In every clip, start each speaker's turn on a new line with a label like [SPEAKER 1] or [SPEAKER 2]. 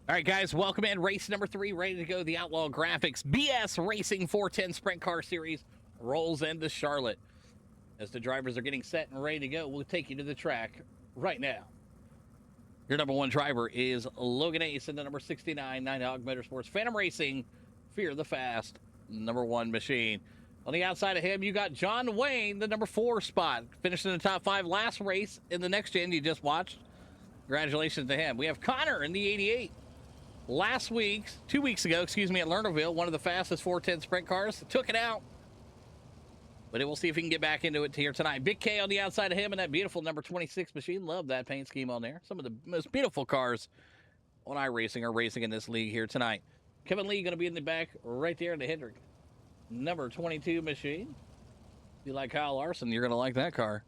[SPEAKER 1] All right, guys, welcome in. Race number 3, ready to go. The Outlaw Graphics BS Racing 410 Sprint Car Series rolls into Charlotte. As the drivers are getting set and ready to go, we'll take you to the track right now. Your number 1 driver is Logan Ace in the number 69 Nighthawk Motorsports Phantom Racing Fear the Fast number 1 machine. On the outside of him, you got John Wayne, the number 4 spot. Finished in the top 5 last race in the next gen you just watched. Congratulations to him. We have Connor in the 88. 2 weeks ago, at Lernerville, one of the fastest 410 sprint cars. Took it out. But we'll see if he can get back into it here tonight. Big K on the outside of him and that beautiful number 26 machine. Love that paint scheme on there. Some of the most beautiful cars on iRacing are racing in this league here tonight. Kevin Lee going to be in the back right there in the Hendrick number 22 machine. If you like Kyle Larson, you're going to like that car.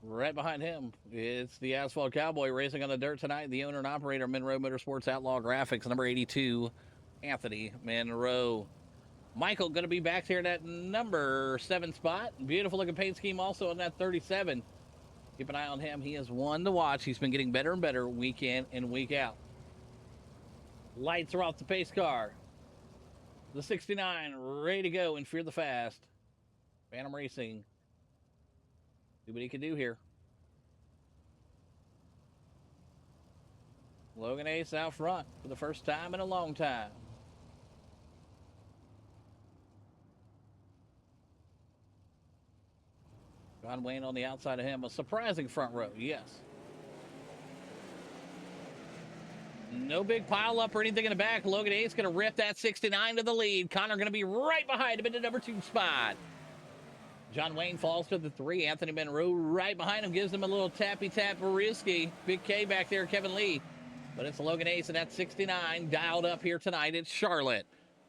[SPEAKER 1] Right behind him, it's the Asphalt Cowboy racing on the dirt tonight. The owner and operator, Monroe Motorsports Outlaw Graphics, number 82, Anthony Monroe. Michael going to be back here in that number 7 spot. Beautiful looking paint scheme also on that 37. Keep an eye on him. He is one to watch. He's been getting better and better week in and week out. Lights are off the pace car. The 69 ready to go and Fear the Fast. Phantom Racing. See what he can do here. Logan Ace out front for the first time in a long time. John Wayne on the outside of him. A surprising front row, yes. No big pile up or anything in the back. Logan Ace going to rip that 69 to the lead. Connor going to be right behind him in the number 2 spot. John Wayne falls to the 3. Anthony Monroe right behind him. Gives him a little tappy-tap risky. Big K back there, Kevin Lee. But it's Logan Ace and that 69 dialed up here tonight. It's Charlotte.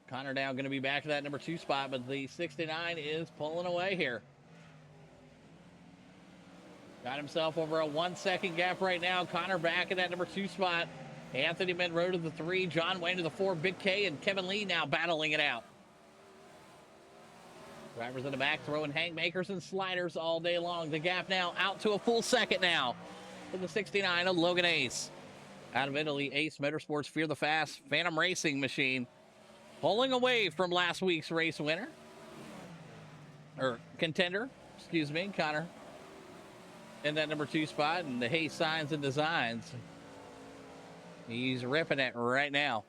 [SPEAKER 1] Connor now going to be back to that number 2 spot, but the 69 is pulling away here. Got himself over a 1-second gap right now. Connor back in that number 2 spot. Anthony Monroe to the 3. John Wayne to the 4. Big K and Kevin Lee now battling it out. Drivers in the back throwing haymakers and sliders all day long. The gap now out to a full second now for the 69 of Logan Ace. Out of Italy, Ace Motorsports Fear the Fast Phantom Racing machine. Pulling away from last week's race winner. Or contender, excuse me, Connor. In that number 2 spot. And the Hay Signs and Designs. He's ripping it right now.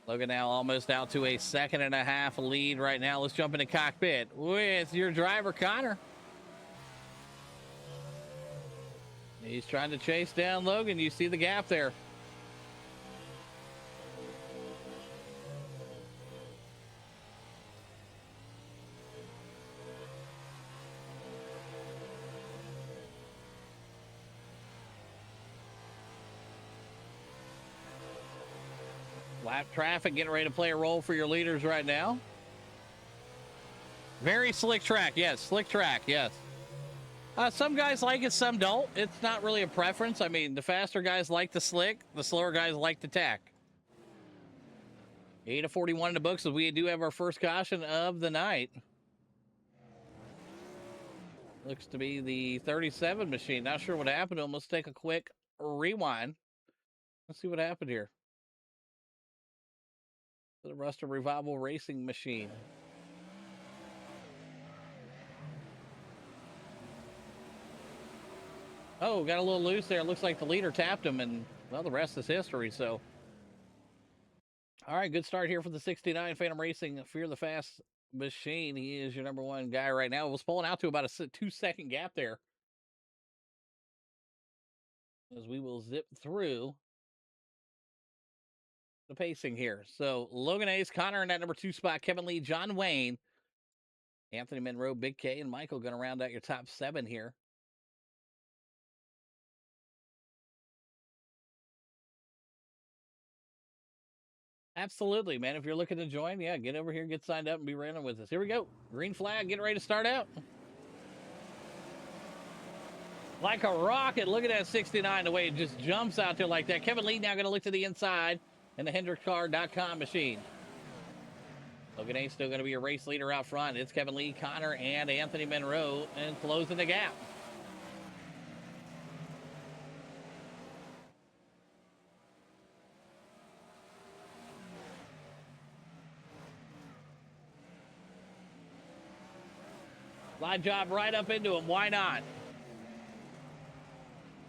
[SPEAKER 1] Logan now almost out to a 1.5-second lead right now. Let's jump into cockpit with your driver, Connor. He's trying to chase down Logan. You see the gap there. Lap traffic getting ready to play a role for your leaders right now. Very slick track, yes. Slick track, yes. Some guys like it, some don't. It's not really a preference. I mean, the faster guys like the slick. The slower guys like the tack. 8:41 in the books as we do have our first caution of the night. Looks to be the 37 machine. Not sure what happened to him. Let's take a quick rewind. Let's see what happened here. The Ruster Revival Racing machine. Oh, got a little loose there. Looks like the leader tapped him, and, well, the rest is history, so. All right, good start here for the 69 Phantom Racing Fear the Fast machine. He is your number 1 guy right now. It was pulling out to about a 2-second gap there. As we will zip through the pacing here. So Logan Ace, Connor in that number 2 spot, Kevin Lee, John Wayne, Anthony Monroe, Big K, and Michael going to round out your top 7 here. Absolutely, man. If you're looking to join, yeah, get over here, get signed up, and be running with us. Here we go. Green flag, getting ready to start out. Like a rocket. Look at that 69, the way it just jumps out there like that. Kevin Lee now going to look to the inside in the HendrickCar.com machine. Logan Ace still going to be a race leader out front. It's Kevin Lee, Connor, and Anthony Monroe, and closing the gap. Slide job right up into him. Why not?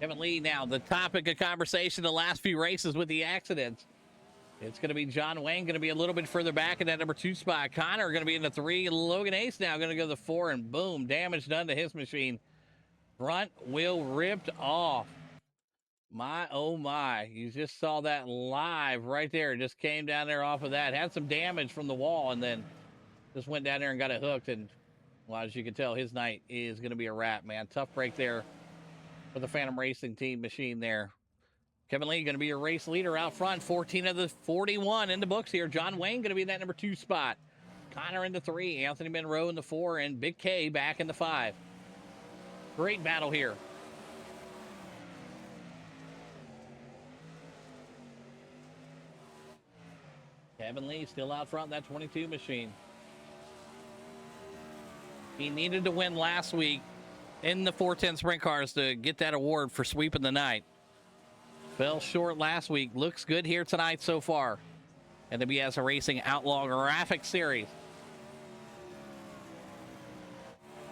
[SPEAKER 1] Kevin Lee now, the topic of conversation the last few races with the accidents. It's going to be John Wayne, going to be a little bit further back in that number 2 spot. Connor going to be in the 3. Logan Ace now going to go to the 4, and boom, damage done to his machine. Front wheel ripped off. My, oh my. You just saw that live right there. Just came down there off of that. Had some damage from the wall, and then just went down there and got it hooked. And, well, as you can tell, his night is going to be a wrap, man. Tough break there for the Phantom Racing team machine there. Kevin Lee going to be your race leader out front. 14 of the 41 in the books here. John Wayne going to be in that number 2 spot. Connor in the 3. Anthony Monroe in the 4. And Big K back in the 5. Great battle here. Kevin Lee still out front, that 22 machine. He needed to win last week in the 410 sprint cars to get that award for sweeping the night. Fell short last week. Looks good here tonight so far. And the BS Racing Outlaw Graphic Series.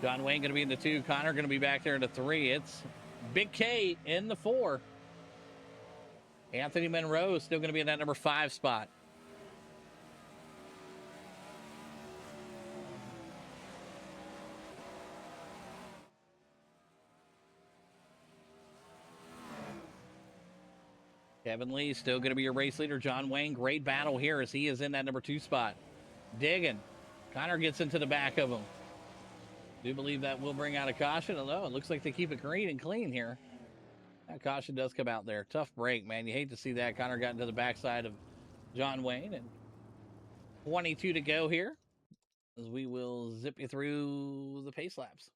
[SPEAKER 1] John Wayne going to be in the 2. Connor going to be back there in the 3. It's Big K in the 4. Anthony Monroe still going to be in that number 5 spot. Kevin Lee still going to be your race leader. John Wayne, great battle here as he is in that number 2 spot. Digging. Connor gets into the back of him. Do believe that will bring out a caution, although it looks like they keep it green and clean here. That caution does come out there. Tough break, man. You hate to see that. Connor got into the backside of John Wayne, and 22 to go here as we will zip you through the pace laps.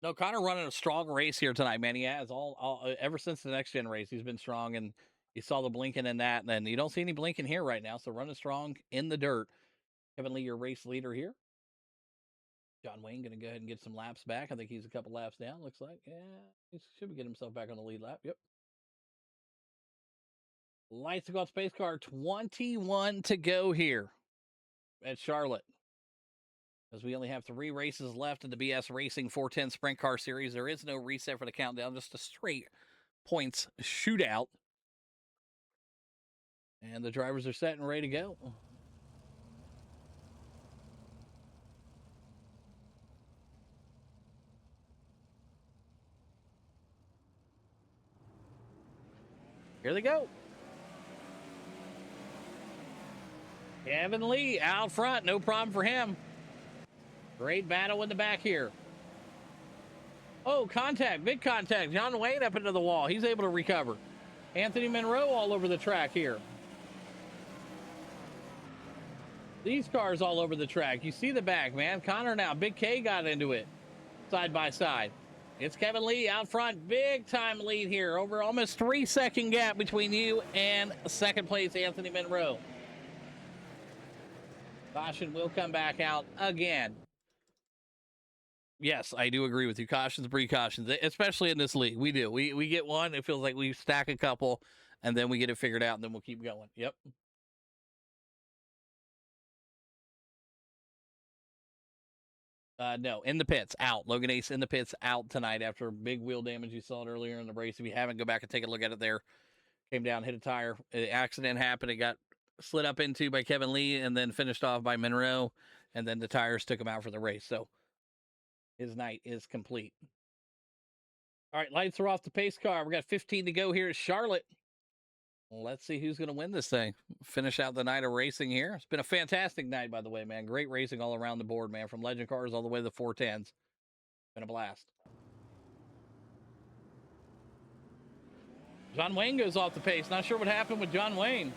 [SPEAKER 1] No, Connor running a strong race here tonight, man. He has all ever since the next gen race. He's been strong, and you saw the blinking in that, and then you don't see any blinking here right now. So running strong in the dirt. Kevin Lee, your race leader here. John Wayne going to go ahead and get some laps back. I think he's a couple laps down. Looks like, yeah, he should be getting himself back on the lead lap. Yep. Lights to go out space car. 21 to go here at Charlotte. As we only have 3 races left in the BS Racing 410 Sprint Car Series. There is no reset for the countdown, just a straight points shootout. And the drivers are set and ready to go. Here they go. Kevin Lee out front, no problem for him. Great battle in the back here. Oh, contact, big contact. John Wayne up into the wall. He's able to recover. Anthony Monroe all over the track here. These cars all over the track. You see the back, man. Connor now. Big K got into it. Side by side. It's Kevin Lee out front. Big time lead here. Over almost 3-second gap between you and second place Anthony Monroe. Caution will come back out again. Yes, I do agree with you. Cautions, precautions, especially in this league. We do. We get one. It feels like we stack a couple, and then we get it figured out, and then we'll keep going. Yep. No, in the pits, out. Logan Ace in the pits, out tonight after big wheel damage. You saw it earlier in the race. If you haven't, go back and take a look at it there. Came down, hit a tire. The accident happened. It got slid up into by Kevin Lee and then finished off by Monroe, and then the tires took him out for the race. So his night is complete. All right, lights are off the pace car. We got 15 to go here at Charlotte. Let's see who's going to win this thing. Finish out the night of racing here. It's been a fantastic night, by the way, man. Great racing all around the board, man. From legend cars all the way to the 410s. Been a blast. John Wayne goes off the pace. Not sure what happened with John Wayne.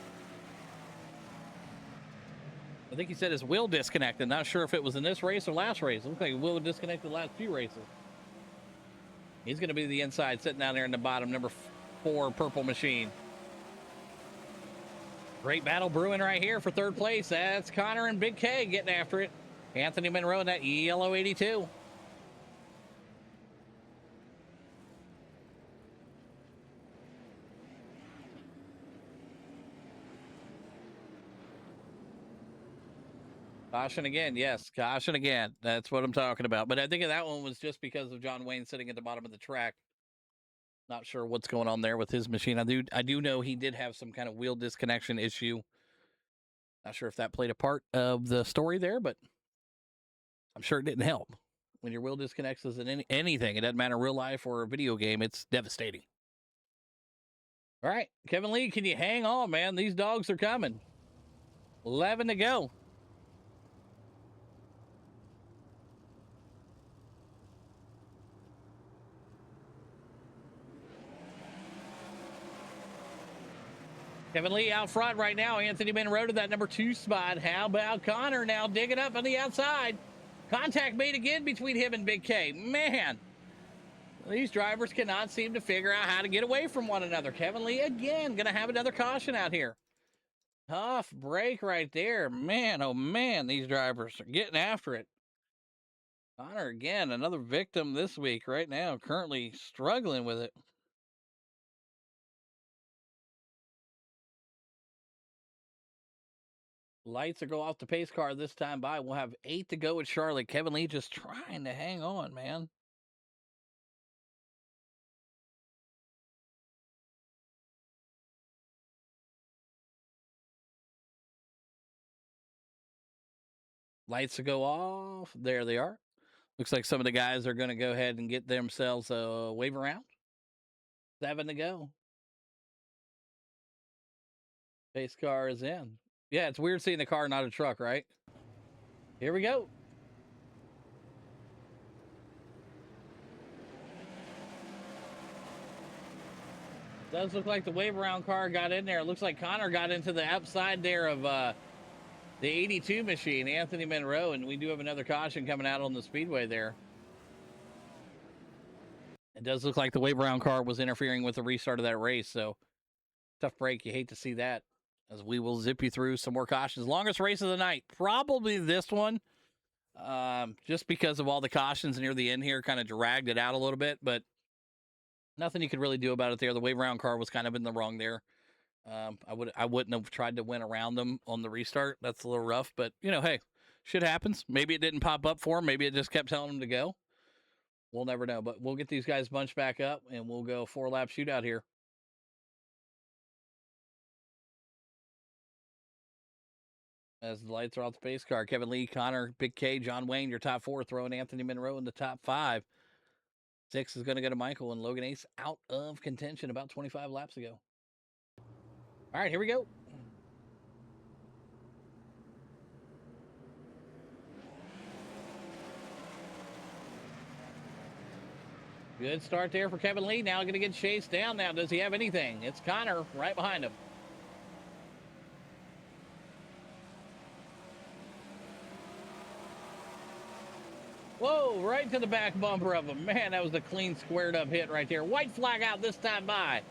[SPEAKER 1] I think he said his wheel disconnected. Not sure if it was in this race or last race. It looks like his wheel disconnected the last few races. He's going to be the inside, sitting down there in the bottom, number 4 purple machine. Great battle brewing right here for third place. That's Connor and Big K getting after it. Anthony Monroe in that yellow 82. Caution again. Yes, caution again. That's what I'm talking about. But I think that one was just because of John Wayne sitting at the bottom of the track. Not sure what's going on there with his machine. I do know he did have some kind of wheel disconnection issue. Not sure if that played a part of the story there, but I'm sure it didn't help. When your wheel disconnects as in anything, it doesn't matter real life or a video game, it's devastating. All right, Kevin Lee, can you hang on, man? These dogs are coming. 11 to go. Kevin Lee out front right now. Anthony Monroe to that number 2 spot. How about Connor now digging up on the outside? Contact made again between him and Big K. Man, these drivers cannot seem to figure out how to get away from one another. Kevin Lee again going to have another caution out here. Tough break right there. Man, oh man, these drivers are getting after it. Connor again, another victim this week right now, currently struggling with it. Lights will go off the pace car this time by. We'll have 8 to go at Charlotte. Kevin Lee just trying to hang on, man. Lights will go off. There they are. Looks like some of the guys are going to go ahead and get themselves a wave around. 7 to go. Pace car is in. Yeah, it's weird seeing a car, not a truck, right? Here we go. Does look like the wave around car got in there. It looks like Connor got into the outside there of the 82 machine, Anthony Monroe, and we do have another caution coming out on the speedway there. It does look like the wave around car was interfering with the restart of that race, so tough break. You hate to see that, as we will zip you through some more cautions. Longest race of the night, probably this one, just because of all the cautions near the end here, kind of dragged it out a little bit, but nothing you could really do about it there. The wave around car was kind of in the wrong there. I wouldn't have tried to win around them on the restart. That's a little rough, but you know, hey, shit happens. Maybe it didn't pop up for him. Maybe it just kept telling him to go. We'll never know, but we'll get these guys bunched back up and we'll go 4-lap shootout here. As the lights are off the pace car, Kevin Lee, Connor, Big K, John Wayne, your top 4, throwing Anthony Monroe in the top 5. 6 is going to go to Michael, and Logan Ace out of contention about 25 laps ago. All right, here we go. Good start there for Kevin Lee. Now going to get chased down now. Does he have anything? It's Connor right behind him. Whoa, right to the back bumper of him. Man, that was a clean, squared up hit right there. White flag out this time by.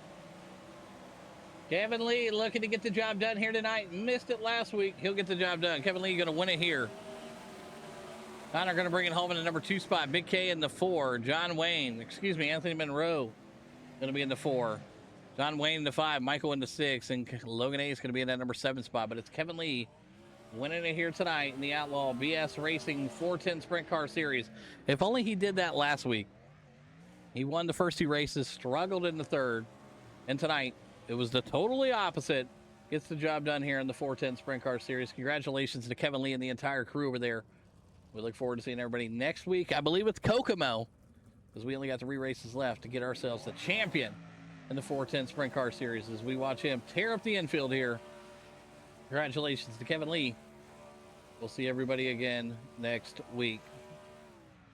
[SPEAKER 1] Kevin Lee looking to get the job done here tonight. Missed it last week. He'll get the job done. Kevin Lee going to win it here. Connor going to bring it home in the number 2 spot. Big K in the 4. Anthony Monroe going to be in the 4. John Wayne in the 5. Michael in the 6. And Logan Ace going to be in that number 7 spot. But it's Kevin Lee winning it here tonight in the Outlaw BS Racing 410 Sprint Car Series. If only he did that last week. He won the first 2 races, struggled in the 3rd. And tonight, it was the totally opposite. Gets the job done here in the 410 Sprint Car Series. Congratulations to Kevin Lee and the entire crew over there. We look forward to seeing everybody next week. I believe it's Kokomo, because we only got 3 races left to get ourselves the champion in the 410 Sprint Car Series as we watch him tear up the infield here. Congratulations to Kevin Lee. We'll see everybody again next week.